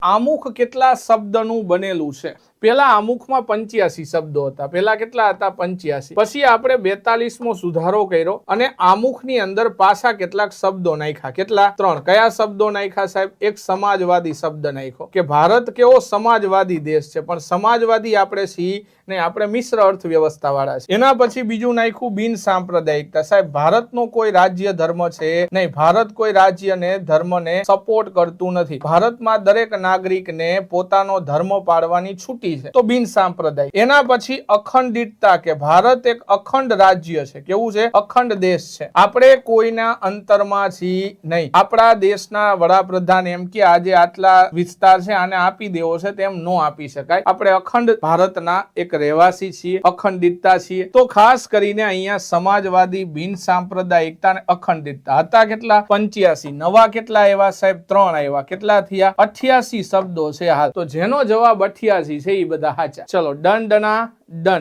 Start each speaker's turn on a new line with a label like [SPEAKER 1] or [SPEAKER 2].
[SPEAKER 1] આમુખ કેટલા શબ્દનું બનેલું છે? પેલા આમુખમાં 85 શબ્દો હતા. પેલા કેટલા હતા? 85. પછી આપણે 42મો સુધારો કર્યો અને આમુખની અંદર પાછા કેટલાક શબ્દો નાખ્યા. કેટલા? 3. કયા શબ્દો નાખ્યા સાહેબ? એક સમાજવાદી શબ્દ નાખ્યો કે ભારત કેવો સમાજવાદી દેશ છે, પણ સમાજવાદી આપણે છીએ ને, આપણે મિશ્ર અર્થવ્યવસ્થા વાળા છે. એના પછી બીજું નાખ્યું બિન સાંપ્રદાયિકતા. સાહેબ ભારતનો કોઈ રાજ્ય ધર્મ છે નહીં, ભારત કોઈ રાજ્યને ધર્મને સપોર્ટ કરતું નથી. ભારતમાં દરેક નાગરિકને પોતાનો ધર્મ પાળવાની છૂટી છે, તો બિન સાંપ્રદાયિક. એના પછી અખંડિતતા કે ભારત એક અખંડ રાજ્ય છે. કેવું છે? અખંડ દેશ છે. આપણે કોઈના અંતરમાં છીએ નહીં. આપણા દેશના વડાપ્રધાન એમ કે આજે આટલા વિસ્તાર છે આને આપી દેવો છે, તેમ ન આપી શકાય. આપણે અખંડ ભારતના એક રહેવાસી છીએ, અખંડિતતા છીએ. તો ખાસ કરીને અહીંયા સમાજવાદી, બિન સાંપ્રદાયિકતા અને અખંડિતતા હતા. કેટલા? 85. નવા કેટલા આવ્યા સાહેબ? 3 આવ્યા. કેટલા થયા? 88 શબ્દો છે હાલ. તો જેનો જવાબ 88 છે એ બધા સાચા. ચલો ડન ડના ડન.